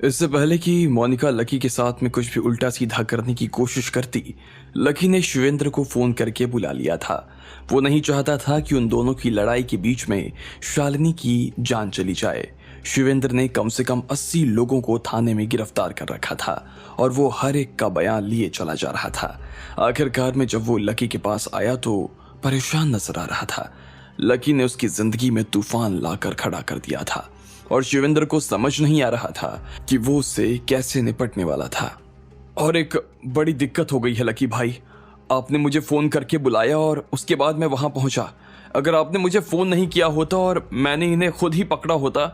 इससे पहले कि मोनिका लकी के साथ में कुछ भी उल्टा सीधा करने की कोशिश करती, लकी ने शिवेंद्र को फोन करके बुला लिया था। वो नहीं चाहता था कि उन दोनों की लड़ाई के बीच में शालिनी की जान चली जाए। शिवेंद्र ने कम से कम 80 लोगों को थाने में गिरफ्तार कर रखा था और वो हर एक का बयान लिए चला जा रहा था। आखिरकार में जब वो लकी के पास आया तो परेशान नजर आ रहा था। लकी ने उसकी जिंदगी में तूफान लाकर खड़ा कर दिया था और शिवेंद्र को समझ नहीं आ रहा था कि वो उससे कैसे निपटने वाला था। और एक बड़ी दिक्कत हो गई है लकी भाई। आपने मुझे फोन करके बुलाया और उसके बाद मैं वहां पहुंचा। अगर आपने मुझे फोन नहीं किया होता और मैंने इन्हें खुद ही पकड़ा होता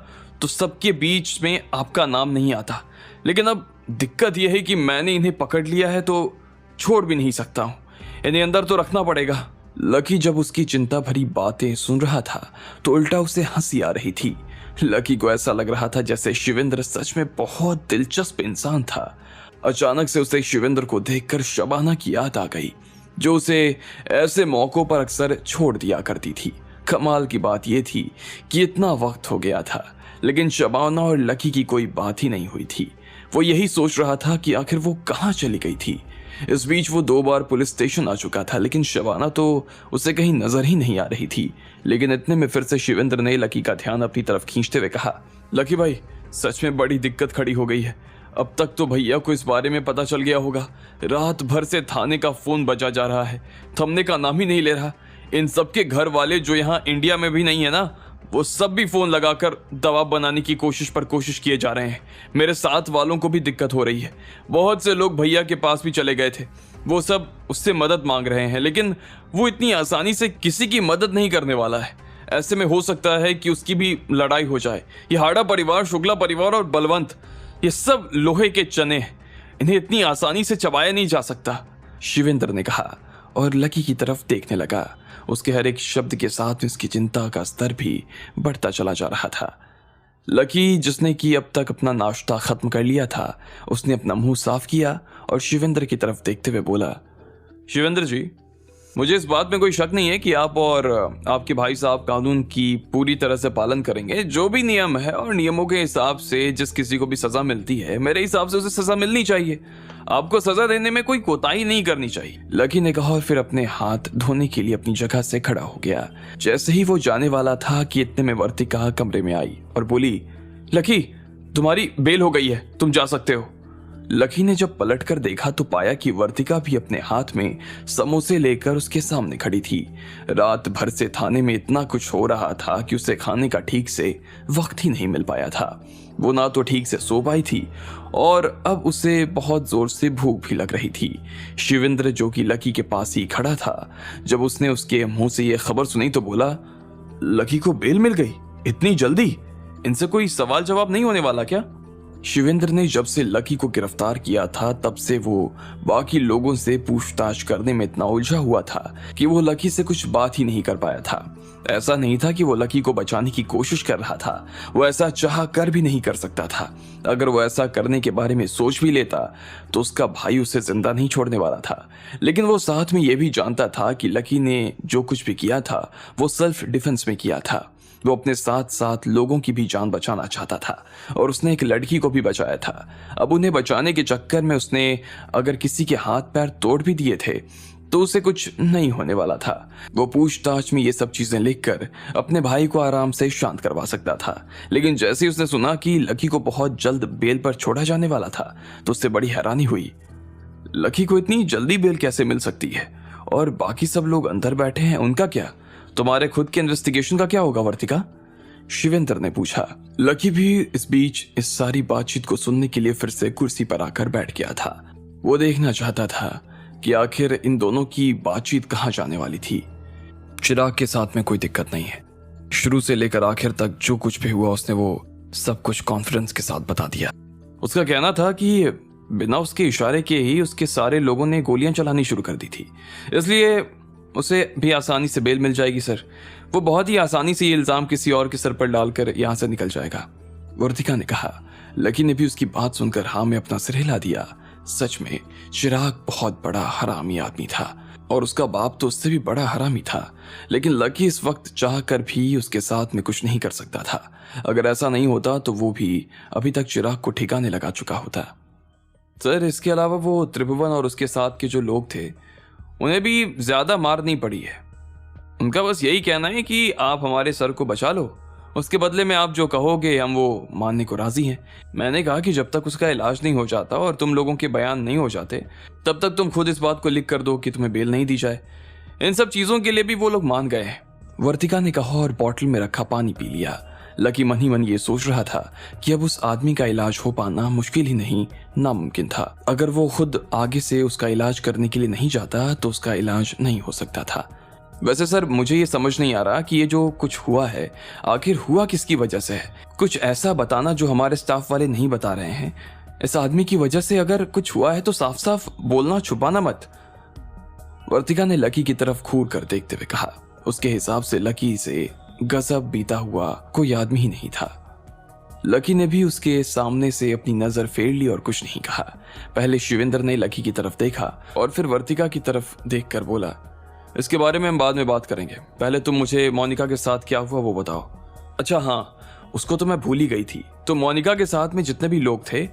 तो सबके बीच में आपका नाम नहीं आता। लेकिन अब दिक्कत यह है कि मैंने इन्हें पकड़ लिया है तो छोड़ भी नहीं सकता हूं। इन्हें अंदर तो रखना पड़ेगा। लकी जब उसकी चिंता भरी बातें सुन रहा था तो उल्टा उसे हंसी आ रही थी। लकी को ऐसा लग रहा था जैसे शिवेंद्र सच में बहुत दिलचस्प इंसान था। अचानक से उसे शिवेंद्र को देखकर शबाना की याद आ गई, जो उसे ऐसे मौकों पर अक्सर छोड़ दिया करती थी। कमाल की बात यह थी कि इतना वक्त हो गया था लेकिन शबाना और लकी की कोई बात ही नहीं हुई थी। वो यही सोच रहा था कि आखिर वो कहाँ चली गई थी। इस बीच वो 2 बार पुलिस स्टेशन आ चुका था लेकिन शबाना तो उसे कहीं नजर ही नहीं आ रही थी। लेकिन इतने में फिर से शिवेंद्र ने लकी का ध्यान अपनी तरफ खींचते हुए कहा, लकी भाई सच में बड़ी दिक्कत खड़ी हो गई है। अब तक तो भैया को इस बारे में पता चल गया होगा। रात भर से थाने का फोन बजा जा रहा है, थमने का नाम ही नहीं ले रहा। इन सबके घर वाले जो यहाँ इंडिया में भी नहीं है ना, वो सब भी फोन लगाकर दबाव बनाने की कोशिश किए जा रहे हैं। मेरे साथ वालों को भी दिक्कत हो रही है। बहुत से लोग भैया के पास भी चले गए थे, वो सब उससे मदद मांग रहे हैं लेकिन वो इतनी आसानी से किसी की मदद नहीं करने वाला है। ऐसे में हो सकता है कि उसकी भी लड़ाई हो जाए। ये हाड़ा परिवार, शुक्ला परिवार और बलवंत, ये सब लोहे के चने हैं। इन्हें इतनी आसानी से चबाया नहीं जा सकता, शिवेंद्र ने कहा और लकी की तरफ देखने लगा। उसके हर एक शब्द के साथ उसकी चिंता का स्तर भी बढ़ता चला जा रहा था। लकी, जिसने कि अब तक अपना नाश्ता खत्म कर लिया था, उसने अपना मुंह साफ किया और शिवेंद्र की तरफ देखते हुए बोला, शिवेंद्र जी, मुझे इस बात में कोई शक नहीं है कि आप और आपके भाई साहब कानून की पूरी तरह से पालन करेंगे। जो भी नियम है और नियमों के हिसाब से जिस किसी को भी सजा मिलती है, मेरे हिसाब से उसे सजा मिलनी चाहिए। आपको सजा देने में कोई कोताही नहीं करनी चाहिए, लकी ने कहा और फिर अपने हाथ धोने के लिए अपनी जगह से खड़ा हो गया। जैसे ही वो जाने वाला था कि इतने में वर्तिका कमरे में आई और बोली, लकी तुम्हारी बेल हो गई है, तुम जा सकते हो। लकी ने जब पलटकर देखा तो पाया कि वर्तिका भी अपने हाथ में समोसे लेकर उसके सामने खड़ी थी। रात भर से थाने में इतना कुछ हो रहा था कि उसे खाने का ठीक से वक्त ही नहीं मिल पाया था। वो ना तो ठीक से सो पाई थी और अब उसे बहुत जोर से भूख भी लग रही थी। शिवेंद्र, जो कि लकी के पास ही खड़ा था, जब उसने उसके मुंह से यह खबर सुनी तो बोला, लकी को बेल मिल गई इतनी जल्दी? इनसे कोई सवाल जवाब नहीं होने वाला क्या? शिवेंद्र ने जब से लकी को गिरफ्तार किया था तब से वो बाकी लोगों से पूछताछ करने में इतना उलझा हुआ था कि वो लकी से कुछ बात ही नहीं कर पाया था। ऐसा नहीं था कि वो लकी को बचाने की कोशिश कर रहा था, वो ऐसा चाह कर भी नहीं कर सकता था। अगर वो ऐसा करने के बारे में सोच भी लेता तो उसका भाई उसे जिंदा नहीं छोड़ने वाला था। लेकिन वो साथ में ये भी जानता था कि लकी ने जो कुछ भी किया था वो सेल्फ डिफेंस में किया था। वो अपने साथ साथ लोगों की भी जान बचाना चाहता था और उसने एक लड़की को भी बचाया था। अब उन्हें बचाने के चक्कर में उसने अगर किसी के हाथ पैर तोड़ भी दिए थे तो उसे कुछ नहीं होने वाला था। वो पूछताछ में ये सब चीजें लिखकर अपने भाई को आराम से शांत करवा सकता था। लेकिन जैसे ही उसने सुना कि लकी को बहुत जल्द बेल पर छोड़ा जाने वाला था तो उससे बड़ी हैरानी हुई। लकी को इतनी जल्दी बेल कैसे मिल सकती है? और बाकी सब लोग अंदर बैठे हैं, उनका क्या? तुम्हारे खुद के इन्वेस्टिगेशन का क्या होगा वर्तिका? शिवेंद्र ने पूछा। लकी भी इस बीच इस सारी बातचीत को सुनने के लिए फिर से कुर्सी पर आकर बैठ गया था। वो देखना चाहता था कि आखिर इन दोनों की बातचीत कहां जाने वाली थी। चिराग के साथ में कोई दिक्कत नहीं है। शुरू से लेकर आखिर तक जो कुछ भी हुआ उसने वो सब कुछ कॉन्फिडेंस के साथ बता दिया। उसका कहना था कि बिना उसके इशारे के ही उसके सारे लोगों ने गोलियां चलानी शुरू कर दी थी, इसलिए उसे भी आसानी से बेल मिल जाएगी सर। वो बहुत ही आसानी से ये इल्जाम किसी और के सर पर डालकर यहाँ से निकल जाएगा, वर्तिका ने कहा। लकी ने भी उसकी बात सुनकर हाँ में अपना सिर हिला दिया। सच में चिराग बहुत बड़ा हरामी आदमी था। और उसका बाप तो उससे भी बड़ा हरामी था। लेकिन लकी इस वक्त चाह कर भी उसके साथ में कुछ नहीं कर सकता था। अगर ऐसा नहीं होता तो वो भी अभी तक चिराग को ठिकाने लगा चुका होता। सर, इसके अलावा वो त्रिभुवन और उसके साथ के जो लोग थे उन्हें भी ज्यादा मार नहीं पड़ी है। उनका बस यही कहना है कि आप हमारे सर को बचा लो, उसके बदले में आप जो कहोगे हम वो मानने को राजी हैं। मैंने कहा कि जब तक उसका इलाज नहीं हो जाता और तुम लोगों के बयान नहीं हो जाते तब तक तुम खुद इस बात को लिख कर दो कि तुम्हें बेल नहीं दी जाए। इन सब चीजों के लिए भी वो लोग मान गए हैं। वर्तिका ने कहा और बॉटल में रखा पानी पी लिया। लकी मन ही मन ये सोच रहा था कि अब उस आदमी का इलाज हो पाना मुश्किल ही नहीं नामुमकिन था। अगर वो खुद आगे से उसका इलाज करने के लिए नहीं जाता तो उसका इलाज नहीं हो सकता था। वैसे सर, मुझे ये समझ नहीं आ रहा कि ये जो कुछ हुआ है आखिर हुआ किसकी वजह से है। कुछ ऐसा बताना जो हमारे स्टाफ वाले नहीं बता रहे हैं। इस आदमी की वजह से अगर कुछ हुआ है तो साफ साफ बोलना, छुपाना मत। वर्तिका ने लकी की तरफ घूर कर देखते हुए कहा। उसके हिसाब से लकी से गजब बीता हुआ कोई आदमी ही नहीं था। लकी ने भी उसके सामने से अपनी नजर फेर ली और कुछ नहीं कहा। पहले शिवेंद्र ने लकी की तरफ देखा और फिर वर्तिका की तरफ देखकर बोला, इसके बारे में हम बाद में बात करेंगे, पहले तुम मुझे मोनिका के साथ क्या हुआ वो बताओ। अच्छा हाँ, उसको तो मैं भूल ही गई थी। तो मोनिका के साथ में जितने भी लोग थे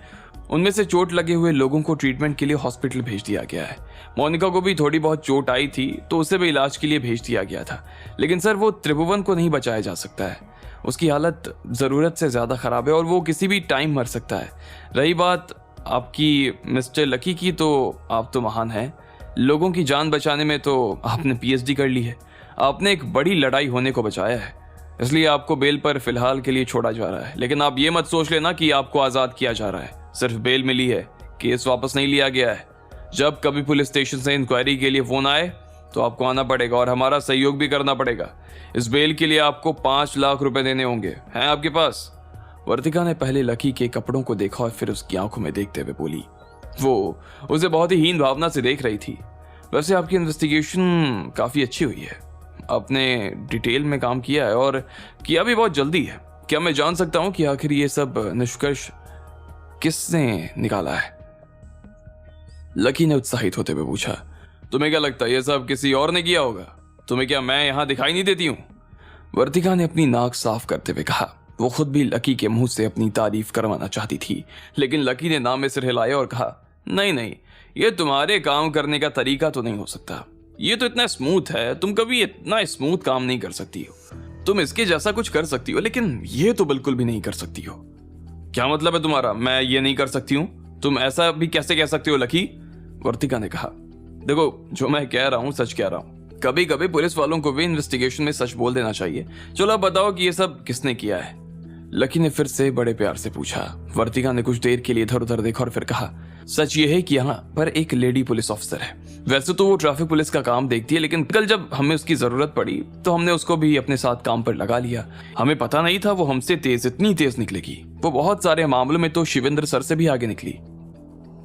उनमें से चोट लगे हुए लोगों को ट्रीटमेंट के लिए हॉस्पिटल भेज दिया गया है। मोनिका को भी थोड़ी बहुत चोट आई थी तो उसे भी इलाज के लिए भेज दिया गया था। लेकिन सर, वो त्रिभुवन को नहीं बचाया जा सकता है। उसकी हालत जरूरत से ज्यादा खराब है और वो किसी भी टाइम मर सकता है। रही बात आपकी मिस्टर लकी की, तो आप तो महान हैं। लोगों की जान बचाने में तो आपने पीएचडी कर ली है। आपने एक बड़ी लड़ाई होने को बचाया है, इसलिए आपको बेल पर फिलहाल के लिए छोड़ा जा रहा है। लेकिन आप ये मत सोच लेना कि आपको आजाद किया जा रहा है। सिर्फ बेल मिली है, केस वापस नहीं लिया गया है। जब कभी पुलिस स्टेशन से इंक्वायरी के लिए फोन आए तो आपको आना पड़ेगा और हमारा सहयोग भी करना पड़ेगा। इस बेल के लिए आपको 5 लाख रुपए देने होंगे। हैं आपके पास? वर्तिका ने पहले लकी के कपड़ों को देखा और फिर उसकी आंखों में देखते हुए बोली। वो उसे बहुत ही हीन भावना से देख रही थी। वैसे आपकी इन्वेस्टिगेशन काफी अच्छी हुई है। आपने डिटेल में काम किया है और किया भी बहुत जल्दी है। क्या मैं जान सकता हूं कि आखिर ये सब निष्कर्ष किसने निकाला है? लकी ने उत्साहित होते हुए पूछा। तुम्हें क्या लगता है ये सब किसी और ने किया होगा? तुम्हें क्या मैं यहां दिखाई नहीं देती हूं? वर्तिका ने अपनी नाक साफ करते हुए कहा। वो खुद भी लकी के मुंह से अपनी तारीफ करवाना चाहती थी, लेकिन लकी ने नाम में सिर हिलाया और कहा, नहीं नहीं, ये तुम्हारे काम करने का तरीका तो नहीं हो सकता। ये तो इतना स्मूथ है, तुम कभी इतना स्मूथ काम नहीं कर सकती हो। तुम इसके जैसा कुछ कर सकती हो लेकिन ये तो बिल्कुल भी नहीं कर सकती हो। क्या मतलब है तुम्हारा? मैं ये नहीं कर सकती हूँ? तुम ऐसा भी कैसे कह सकती हो लकी? वर्तिका ने कहा। देखो, जो मैं कह रहा हूँ सच कह रहा हूँ। कभी कभी पुलिस वालों को भी इन्वेस्टिगेशन में सच बोल देना चाहिए। चलो अब बताओ कि ये सब किसने किया है? लकी ने फिर से बड़े प्यार से पूछा। वर्तिका ने कुछ देर के लिए इधर उधर देखा और फिर कहा, सच ये है कि यहाँ पर एक लेडी पुलिस ऑफिसर है। वैसे तो वो ट्रैफिक पुलिस का काम देखती है, लेकिन कल जब हमें उसकी जरूरत पड़ी तो हमने उसको भी अपने साथ काम पर लगा लिया। हमें पता नहीं था वो हमसे तेज इतनी तेज निकलेगी। वो बहुत सारे मामलों में तो शिवेंद्र सर से भी आगे निकली।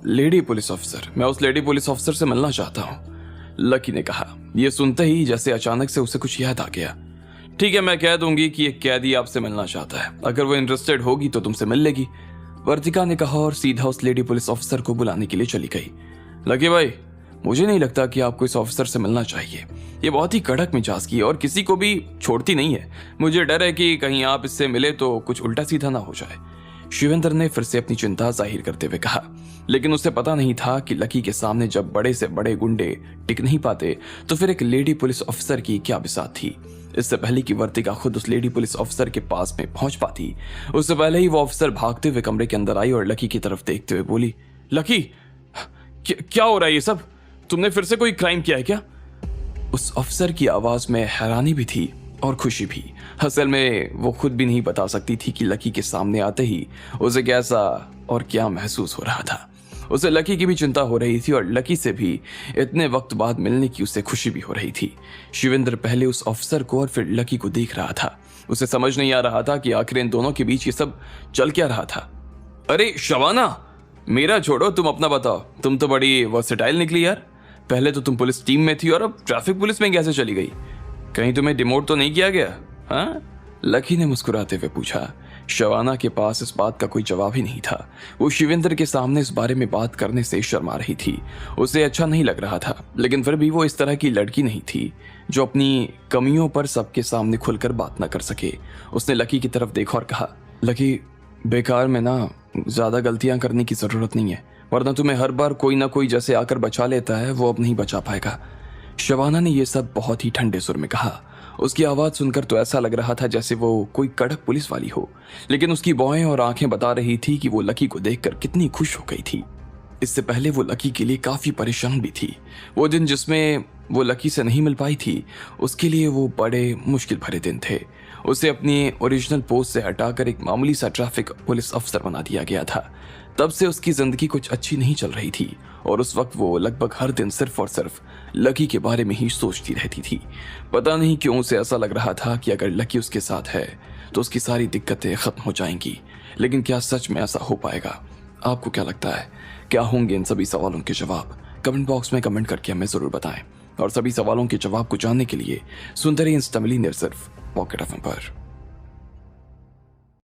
Lady police officer? मैं उस लेडी पुलिस ऑफिसर से मिलना चाहता हूँ, लकी ने कहा। यह सुनते ही जैसे अचानक से उसे कुछ याद आ गया। ठीक है, मैं कह दूंगी कि एक कैदी आपसे मिलना चाहता है। अगर वो इंटरेस्टेड होगी तो तुमसे मिल लेगी, वर्तिका ने कहा और सीधा उस लेडी पुलिस ऑफिसर को बुलाने के लिए चली गई। लकी भाई, मुझे नहीं लगता कि आपको इस ऑफिसर से मिलना चाहिए। ये बहुत ही कड़क मिजाज की है और किसी को भी छोड़ती नहीं है। मुझे डर है कि कहीं आप इससे मिले तो कुछ उल्टा सीधा ना हो जाए, शिवेंद्र ने फिर से अपनी चिंता जाहिर करते हुए कहा। लेकिन उसे पता नहीं था कि लकी के सामने जब बड़े से बड़े गुंडे टिक नहीं पाते तो फिर एक लेडी पुलिस ऑफिसर की क्या बिसात थी। इससे पहले कि वर्तिका खुद उस लेडी पुलिस ऑफिसर के पास में पहुंच पाती, उससे पहले ही वो ऑफिसर भागते हुए कमरे के अंदर आई और लकी की तरफ देखते हुए बोली, लकी, क्या हो रहा है ये सब? तुमने फिर से कोई क्राइम किया है क्या? उस अफसर की आवाज में हैरानी भी थी और खुशी भी। असल में वो खुद भी नहीं बता सकती थी कि लकी के सामने आते ही उसे कैसा और क्या महसूस हो रहा था। उसे लकी की भी चिंता हो रही थी और लकी से भी इतने वक्त बाद मिलने की उसे खुशी भी हो रही थी। शिवेंद्र पहले उस अफसर को और फिर लकी को देख रहा था। उसे समझ नहीं आ रहा था कि आखिर इन दोनों के बीच ये सब चल क्या रहा था। अरे शबाना, मेरा छोड़ो, तुम अपना बताओ। तुम तो बड़ी वर्सेटाइल निकली यार। पहले तो तुम पुलिस टीम में थी और अब ट्रैफिक पुलिस में कैसे चली गई? कहीं तुम्हें डिमोट तो नहीं किया गया? हाँ, लकी ने मुस्कुराते हुए पूछा। शबाना के पास इस बात का कोई जवाब ही नहीं था। वो शिवेंद्र के सामने इस बारे में बात करने से शर्मा रही थी। उसे अच्छा नहीं लग रहा था, लेकिन फिर भी वो इस तरह की लड़की नहीं थी जो अपनी कमियों पर सबके सामने खुलकर बात न कर सके। उसने लकी की तरफ देखा और कहा, लकी, बेकार में ना ज्यादा गलतियां करने की जरूरत नहीं है, वरना तुम्हें हर बार कोई ना कोई जैसे आकर बचा लेता है वो अब नहीं बचा पाएगा। शबाना ने यह सब बहुत ही ठंडे सुर में कहा। उसकी आवाज सुनकर तो ऐसा लग रहा था जैसे वो कोई कड़क पुलिस वाली हो, लेकिन उसकी भौहें और आंखें बता रही थी कि वो लकी को देखकर कितनी खुश हो गई थी। इससे पहले वो लकी के लिए काफी परेशान भी थी। वो दिन जिसमें वो लकी से नहीं मिल पाई थी, उसके लिए वो बड़े मुश्किल भरे दिन थे। उसे अपनी ओरिजिनल पोस्ट से हटाकर एक मामूली सा ट्रैफिक पुलिस अफसर बना दिया गया था। तब से उसकी जिंदगी कुछ अच्छी नहीं चल रही थी और उस वक्त वो लगभग हर दिन सिर्फ और सिर्फ लकी के बारे में ही सोचती रहती थी। पता नहीं क्यों उसे ऐसा लग रहा था कि अगर लकी उसके साथ है तो उसकी सारी दिक्कतें खत्म हो जाएंगी। लेकिन क्या सच में ऐसा हो पाएगा? आपको क्या लगता है, क्या होंगे इन सभी सवालों के जवाब? कमेंट बॉक्स में कमेंट करके हमें जरूर बताएं। और सभी सवालों के जवाब को जानने के लिए सुनते रहिए इंस्टा मिलियनेयर सिर्फ पॉकेट एफएम पर।